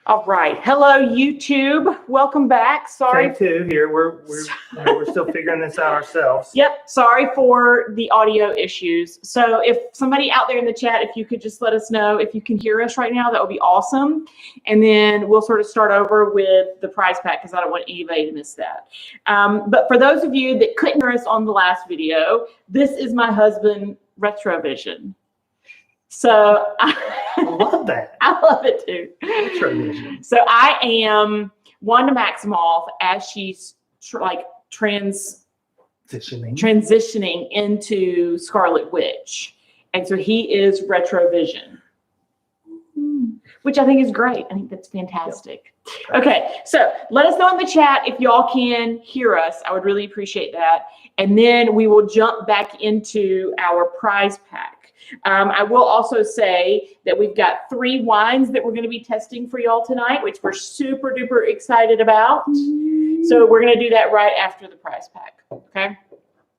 All right. Hello, YouTube. Welcome back. Sorry. Take two here. We're still figuring this out ourselves. Yep. Sorry for the audio issues. So if somebody out there in the chat, if you could just let us know if you can hear us right now, that would be awesome. And then we'll sort of start over with the prize pack because I don't want anybody to miss that. But for those of you that couldn't hear us on the last video, this is my husband, Retrovision. So I love that. I love it too. Retrovision. So I am Wanda Maximoff as she's transitioning into Scarlet Witch. And so he is Retrovision, which I think is great. I think that's fantastic. Yep. Okay, so let us know in the chat if y'all can hear us. I would really appreciate that. And then we will jump back into our prize pack. I will also say that we've got 3 wines that we're going to be testing for y'all tonight, which we're super duper excited about. So we're going to do that right after the prize pack. Okay.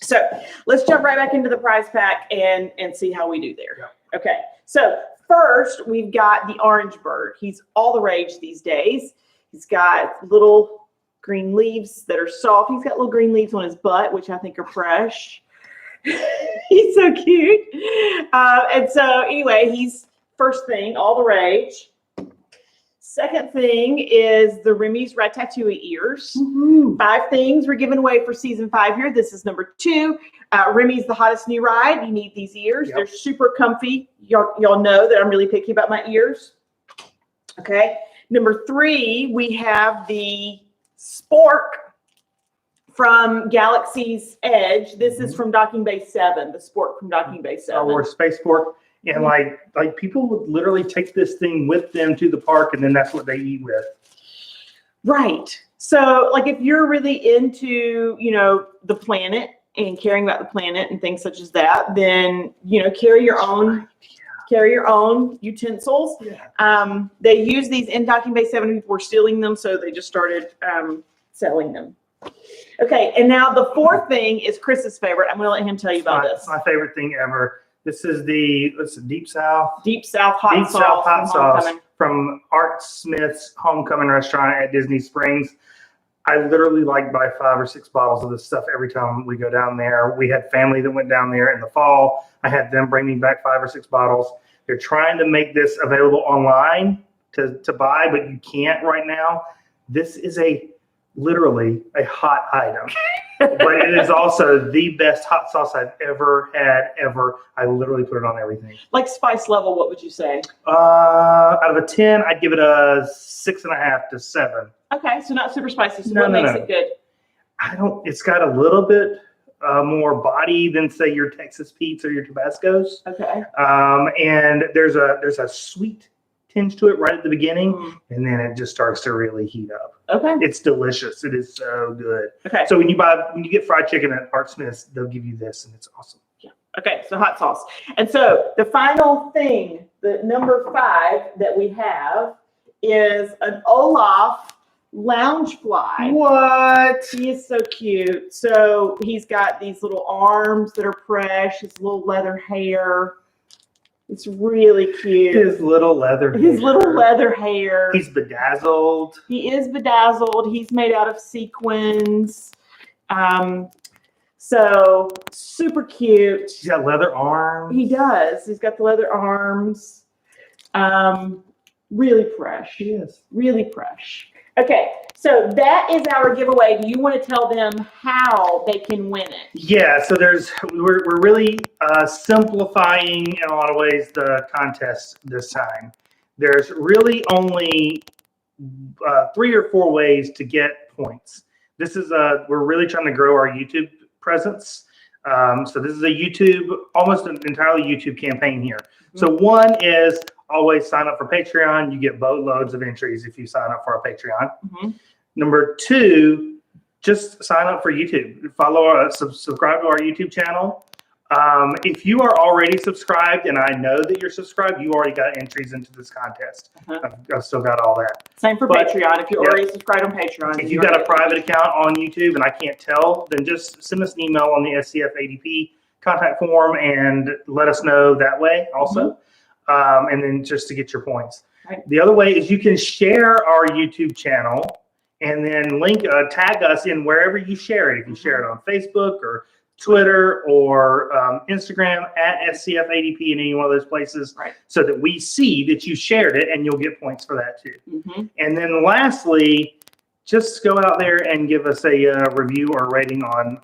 So let's jump right back into the prize pack and see how we do there. Yeah. Okay. So first we've got the orange bird. He's all the rage these days. He's got little green leaves that are soft. He's got little green leaves on his butt, which I think are fresh. He's so cute. And so anyway, he's first thing, all the rage. Second thing is the Remy's Ratatouille ears. 5 things we're giving away for season 5 here. This is number 2. Remy's the hottest new ride. You need these ears. Yep. They're super comfy. Y'all know that I'm really picky about my ears. Okay. Number 3, we have the Spork from Galaxy's Edge. This is from Docking Bay 7, the Spork from Docking Bay 7. Or Space Spork. And like people would literally take this thing with them to the park, and then that's what they eat with. Right. So like if you're really into, the planet and caring about the planet and things such as that, then, carry your own. Carry your own utensils. Yeah. They use these in Docking Bay 7. People were stealing them, so they just started selling them. Okay, and now the 4th thing is Chris's favorite. I'm going to let him tell you about this. It's my favorite thing ever. This is the Deep South hot sauce from Art Smith's Homecoming restaurant at Disney Springs. I literally buy 5 or 6 bottles of this stuff every time we go down there. We had family that went down there in the fall. I had them bring me back 5 or 6 bottles. They're trying to make this available online to buy, but you can't right now. This is literally a hot item, but it is also the best hot sauce I've ever had, ever. I literally put it on everything. Like spice level, what would you say? Out of a 10, I'd give it a 6.5 to 7. Okay, so not super spicy. So what makes it good? It's got a little bit more body than say your Texas Pete's or your Tabascos. Okay. And there's a sweet tinge to it right at the beginning, and then it just starts to really heat up. Okay. It's delicious. It is so good. Okay. So when you get fried chicken at Art Smith's, they'll give you this, and it's awesome. Yeah. Okay, so hot sauce. And so the final thing, the number 5 that we have is an Olaf loungefly. What? He is so cute. So he's got these little arms that are fresh, his little leather hair. It's really cute. His little leather hair. He's bedazzled. He is bedazzled. He's made out of sequins. So super cute. He's got leather arms. He does. He's got the leather arms. Really fresh. He is. Really fresh. Okay, so that is our giveaway. Do you want to tell them how they can win it? Yeah, so we're really simplifying in a lot of ways the contest this time. There's really only 3 or 4 ways to get points. This is we're really trying to grow our YouTube presence. So this is almost an entirely YouTube campaign here. So 1 is always sign up for Patreon. You get boatloads of entries if you sign up for our Patreon. Number 2, just sign up for YouTube. Subscribe to our YouTube channel. If you are already subscribed, and I know that you're subscribed, you already got entries into this contest. I've still got all that. Same for Patreon. If you're already subscribed on Patreon. If you've got a private account on YouTube and I can't tell, then just send us an email on the SCF ADP contact form and let us know that way also. and then just to get your points. Right. The other way is you can share our YouTube channel and then tag us in wherever you share it. If you share it on Facebook or Twitter or Instagram at SCF-ADP in any one of those places, Right. so that we see that you shared it, and you'll get points for that too. Mm-hmm. And then lastly, just go out there and give us a review or rating on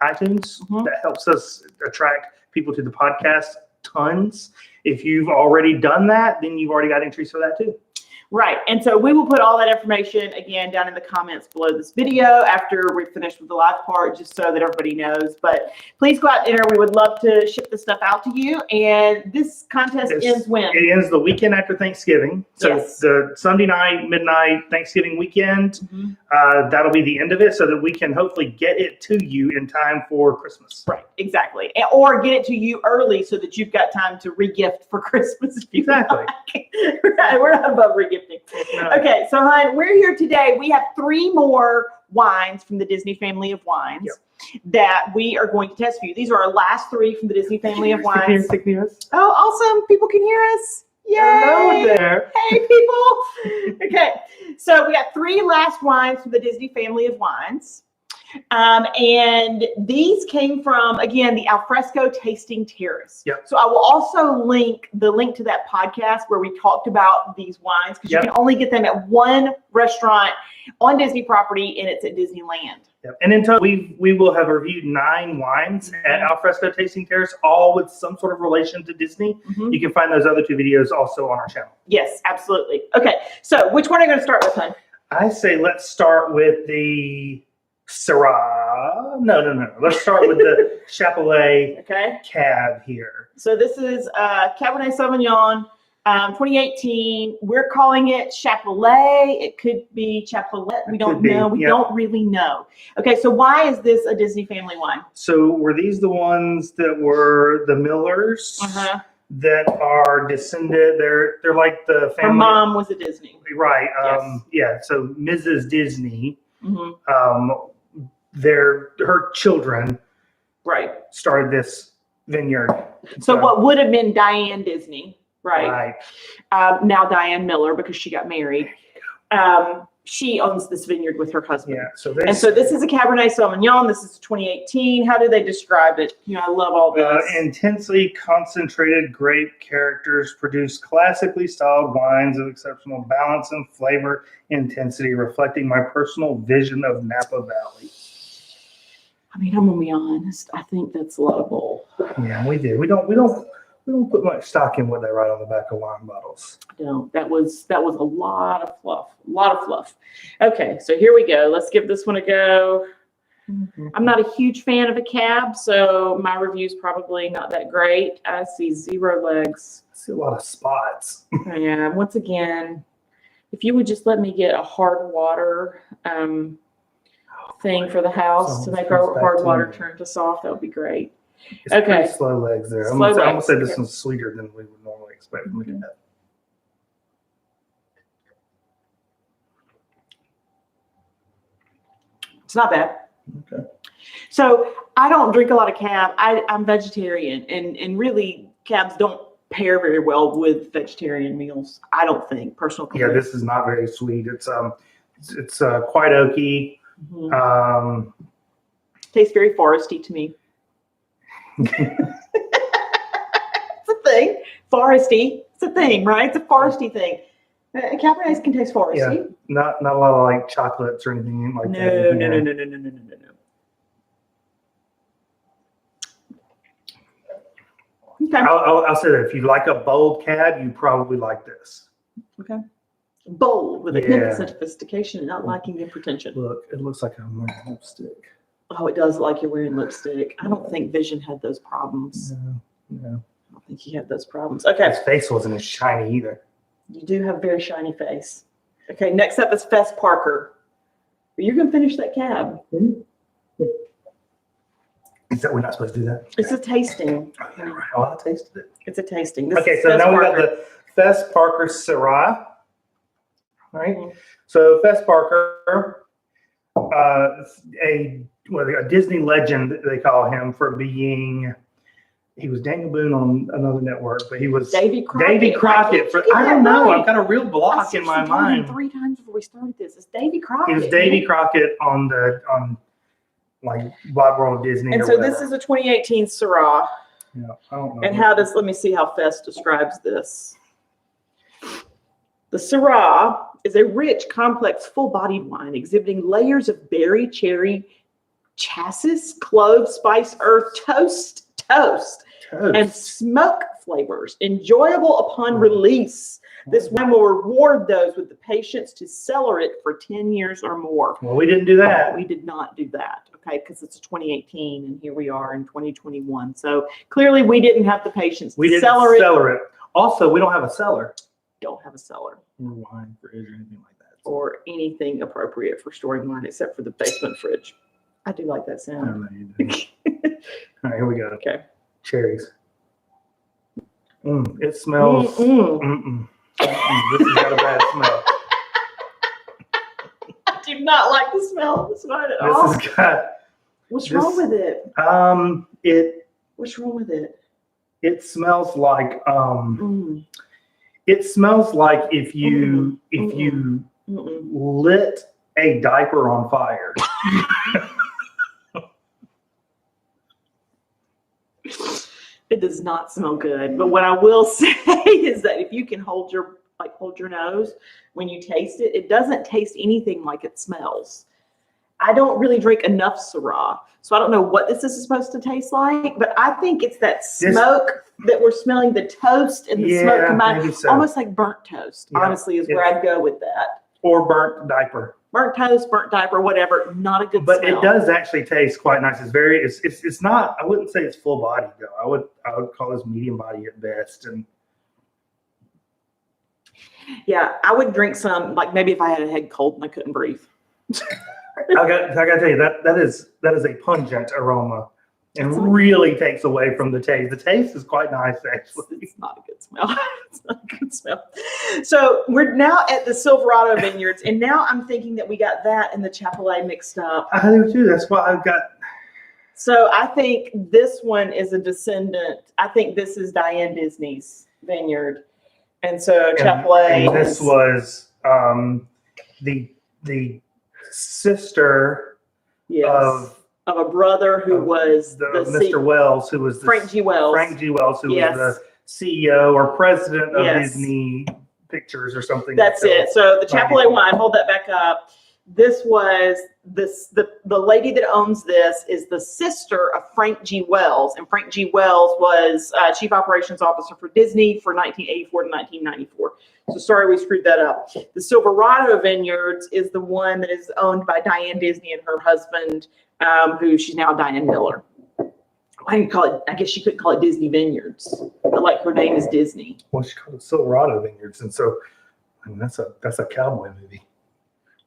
iTunes. Mm-hmm. That helps us attract people to the podcast tons. If you've already done that, then you've already got entries for that too. Right. And so we will put all that information again down in the comments below this video after we're finished with the live part, just so that everybody knows. But please go out there. We would love to ship this stuff out to you. And this contest ends when? It ends the weekend after Thanksgiving. So Yes. the Sunday night, midnight, Thanksgiving weekend, Mm-hmm. that'll be the end of it, so that we can hopefully get it to you in time for Christmas. Right, exactly. Or get it to you early so that you've got time to re-gift for Christmas. If you Exactly. like. Right, we're not above re-gifting. No. Okay, so hon, we're here today. We have 3 more wines from the Disney family of wines that we are going to test for you. These are our last 3 from the Disney family of wines. Oh, awesome. People can hear us. Yay. Hello there. Hey, people. Okay, so we got 3 last wines from the Disney family of wines. And these came from, again, the Alfresco Tasting Terrace. Yep. So I will also link to that podcast where we talked about these wines, because you can only get them at one restaurant on Disney property, and it's at Disneyland. Yep. And in total, we will have reviewed 9 wines at Alfresco Tasting Terrace, all with some sort of relation to Disney. Mm-hmm. You can find those other 2 videos also on our channel. Yes, absolutely. Okay, so which one are you going to start with, hon? I say let's start with the Syrah. No. Let's start with the Chapelet Okay. Cab here. So this is Cabernet Sauvignon, 2018. We're calling it Chapelet. It could be Chapelet. We don't know. We don't really know. Okay, so why is this a Disney family wine? So were these the ones that were the Millers that are descended? They're like the family. Her mom was a Disney. Right. Yes. Yeah. So Mrs. Disney, Mm-hmm. her children Right. started this vineyard. So what would have been Diane Disney, Right. now Diane Miller, because she got married. She owns this vineyard with her husband. Yeah. So And so this is a Cabernet Sauvignon. This is 2018. How do they describe it? You know, I love all this. Intensely concentrated grape characters produce classically styled wines of exceptional balance and flavor intensity, reflecting my personal vision of Napa Valley. I mean, I'm gonna be honest. I think that's lovable. Yeah, we do. We don't put much stock in what they write on the back of wine bottles. I don't. That was a lot of fluff. A lot of fluff. Okay, so here we go. Let's give this one a go. Mm-hmm. I'm not a huge fan of a cab, so my review's probably not that great. I see 0 legs. I see a lot of spots. Yeah, once again, if you would just let me get a hard water thing for the house to make our hard water turn to soft, that would be great. It's Okay. pretty slow legs there. I'm Slow gonna legs. say this one's sweeter than we would normally expect from a cab. It's not bad. Okay. So I don't drink a lot of cab. I'm vegetarian, and really cabs don't pair very well with vegetarian meals. I don't think, personal Yeah, opinion. this is not very sweet. It's quite oaky. Mhm. Tastes very foresty to me. It's a thing. Foresty. It's a thing, right? It's a foresty thing. Cabernets can taste foresty. Yeah, not a lot of like chocolates or anything like that. No. Okay. I'll say that if you like a bold cab, you probably like this. Okay. Bold with a hint of Yeah. sophistication and not liking the pretension. Look, it looks like I'm wearing lipstick. Oh, it does look like you're wearing lipstick. I don't think Vision had those problems. No. I don't think he had those problems. Okay. His face wasn't as shiny either. You do have a very shiny face. Okay, next up is Fess Parker. You're going to finish that cab. Is that we're not supposed to do that? It's a tasting. Oh, yeah, right. Oh, I tasted it. It's a tasting. This Okay, is so Fess now we got Parker. the Fess Parker Syrah. All right. Mhm. So Fess Parker, a Disney legend, they call him for being He was Daniel Boone on another network, but he was Davy Crockett. Davy Crockett. I don't know. I've got a real I block in my seriously told him mind. 3 times before we started this. It's Davy Crockett. He was Davy Crockett on like Wide World of Disney. And or so whatever. this is a 2018 Syrah. Yeah, I don't know. And let me see how Fest describes this. The Syrah is a rich, complex, full-bodied wine exhibiting layers of berry, cherry, chassis, clove, spice, earth, toast, and smoke flavors, enjoyable upon release. This wine will reward those with the patience to cellar it for 10 years or more. Well, we didn't do that. We did not do that, okay, because it's 2018, and here we are in 2021. So clearly we didn't have the patience We to didn't cellar it. Also, we don't have a cellar. Don't have a cellar Or wine fridge or anything like that. or anything appropriate for storing wine except for the basement fridge. I do like that I sound. don't know. You do. All right, here we go. Okay. Cherries. It smells. This has got a bad smell. I do not like the smell of this wine at all. This has got. What's wrong with it? What's wrong with it? It smells like It smells like if you lit a diaper on fire. It does not smell good. But what I will say is that if you can hold your nose when you taste it, it doesn't taste anything like it smells. I don't really drink enough Syrah, so I don't know what this is supposed to taste like, but I think it's that smoke that we're smelling, the toast and the smoke combined, almost like burnt toast, honestly, is where I'd go with that. Or burnt diaper. Burnt toast, burnt diaper, whatever, not a good but smell. It does actually taste quite nice. It's not, I wouldn't say it's full body though. I would call this medium body at best. And yeah, I would drink some, like maybe if I had a head cold and I couldn't breathe. I got to tell you that is a pungent aroma and really takes away from the taste. The taste is quite nice, actually. It's not a good smell. It's not a good smell. So we're now at the Silverado Vineyards, and now I'm thinking that we got that and the Chapellet mixed up. I do too. That's why I've got. So I think this one is a descendant. I think this is Diane Disney's vineyard, and so Chapellet. And this was the sister of a brother who was Mr. Wells, who was Frank G. Wells. Frank G. Wells, who was the CEO or president of Disney Pictures or something. That's it. So the Chapellet wine, hold that back up. This was the lady that owns this is the sister of Frank G. Wells, and Frank G. Wells was chief operations officer for Disney for 1984 to 1994. So sorry we screwed that up. The Silverado Vineyards is the one that is owned by Diane Disney and her husband, who she's now Diane Miller. Why do you call it? I guess she couldn't call it Disney Vineyards, but like her name is Disney. Well, she called it Silverado Vineyards, and so I mean, that's a cowboy movie,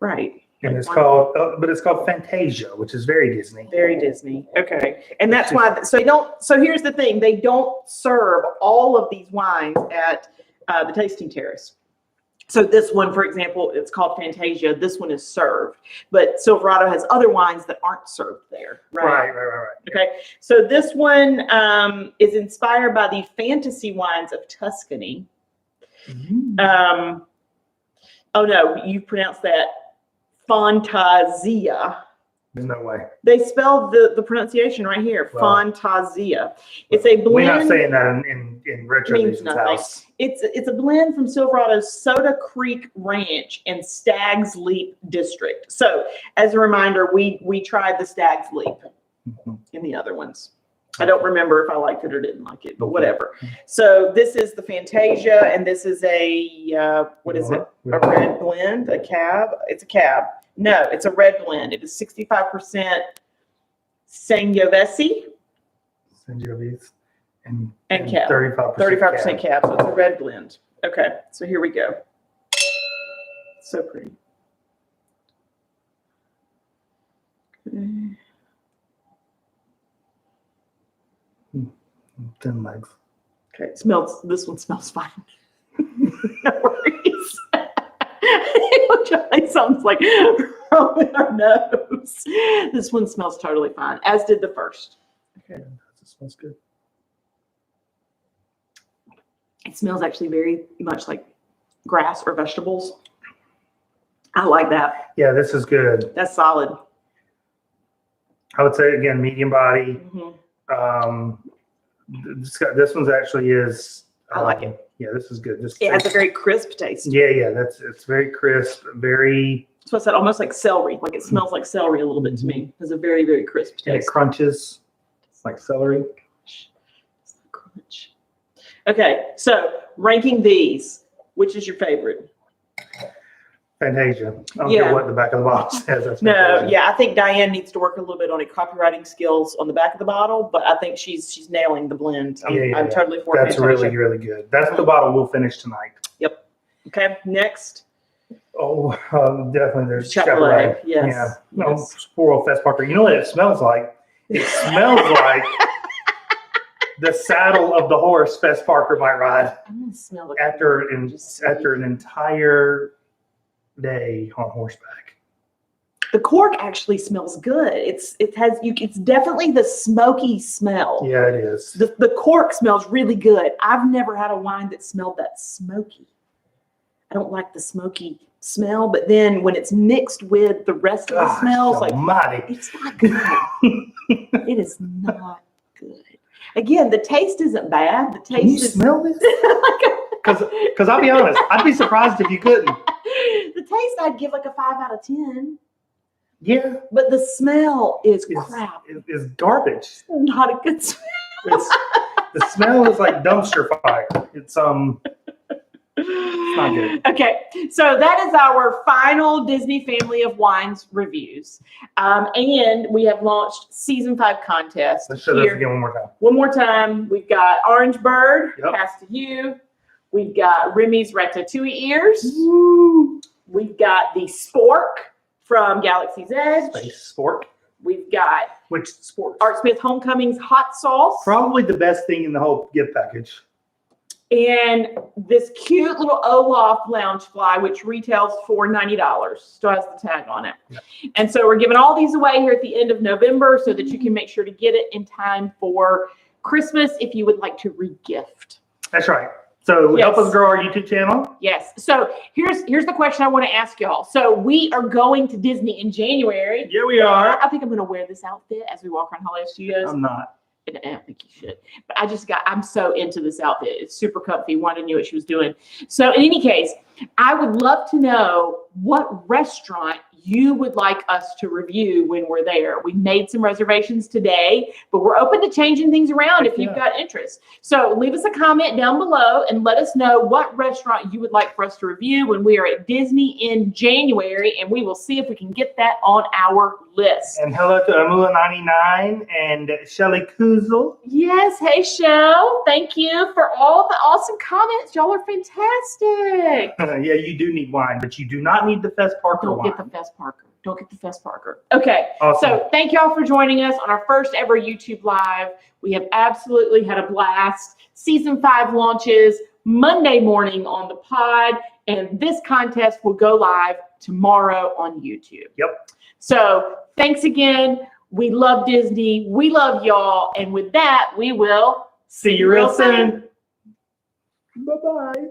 right? And it's called, but it's called Fantasia, which is very Disney. Very Disney. Okay, and that's why. So they don't. So here's the thing: they don't serve all of these wines at the tasting terrace. So this one, for example, it's called Fantasia. This one is served, but Silverado has other wines that aren't served there. Right. Okay, so this one is inspired by the fantasy wines of Tuscany. Oh no, you pronounce that Fantasia. There's no way. They spelled the pronunciation right here. Fantasia. It's a blend. We're not saying that in Retro Vision's house. It's a blend from Silverado's Soda Creek Ranch and Stag's Leap District. So as a reminder, we tried the Stag's Leap in the other ones. I don't remember if I liked it or didn't like it, but whatever. So this is the Fantasia, and this is a what is it? A red blend, a cab. It's a cab. No, it's a red blend. It is 65% Sangiovese and cab. 35% cab. So it's a red blend. Okay, so here we go. So pretty. Okay. Thin legs. Okay, it smells. This one smells fine. No worries. It sounds like rolling our nose. This one smells totally fine, as did the first. Okay, it smells good. It smells actually very much like grass or vegetables. I like that. Yeah, this is good. That's solid. I would say again, medium body. Mm-hmm. This one's actually is. I like it. Yeah, this is good. It has a very crisp taste. Yeah, it's very crisp, very. That's what I said, almost like celery. Like it smells like celery a little bit to me. It's a very, very crisp And it taste. crunches. It's like celery. It's like crunch. Okay, so ranking these, which is your favorite? Fantasia. I don't Yeah. care what the back of the bottle says. That's No, Fantasia. yeah, I think Diane needs to work a little bit on her copywriting skills on the back of the bottle, but I think she's nailing the blend. I'm totally for That's Fantasia. really, really good. That's the bottle we'll finish tonight. Yep. Okay, next. Oh, definitely. There's Chevrolet. Yes. Yeah. No, Yes. poor old Fess Parker. You know what it smells like? It smells like the saddle of the horse Fess Parker might ride I'm gonna smell it after an entire day on horseback. The cork actually smells good. It's definitely the smoky smell. Yeah, it is. The cork smells really good. I've never had a wine that smelled that smoky. I don't like the smoky smell, but then when it's mixed with the rest of the smells, like almighty. it's not good. It is not good. Again, the taste isn't bad. The taste Can you is smell this? Because I'll be honest, I'd be surprised if you couldn't. the taste I'd give like a 5 out of 10. Yeah, But the smell is crap. it's garbage. Not a good smell. The smell is like dumpster fire. It's not good. Okay, so that is our final Disney Family of Wines reviews. And we have launched season 5 contest. Let's show this again one more time. One more time. We've got Orange Bird, Yep. Pass to You. We've got Remy's Ratatouille Ears. Woo. We've got the Spork from Galaxy's Edge. Space Spork. We've got Which sport? Art Smith Homecoming's Hot Sauce. Probably the best thing in the whole gift package. And this cute little Olaf Loungefly, which retails for $90. Still has the tag on it. Yep. And so we're giving all these away here at the end of November so that you can make sure to get it in time for Christmas if you would like to regift. That's right. So help us grow our YouTube channel. Yes. So here's the question I want to ask y'all. So we are going to Disney in January. Yeah, we are. I think I'm going to wear this outfit as we walk around Holiday Studios. I'm not. I don't think you should, but I'm so into this outfit. It's super comfy. Wanda knew what she was doing. So in any case, I would love to know what restaurant you would like us to review when we're there. We made some reservations today, but we're open to changing things around if you've got interest. So leave us a comment down below and let us know what restaurant you would like for us to review when we are at Disney in January, and we will see if we can get that on our list. And hello to Amula99 and Shelly Kuzel. Yes, hey, Shell. Thank you for all the awesome comments. Y'all are fantastic. Yeah, you do need wine, but you do not need the Fess Parker Don't wine. get the Fess Parker. Don't get the Fess Parker. Okay. Awesome. So thank y'all for joining us on our first ever YouTube Live. We have absolutely had a blast. Season 5 launches Monday morning on the pod, and this contest will go live tomorrow on YouTube. Yep. So thanks again. We love Disney. We love y'all. And with that, we will See you real soon. Bye-bye.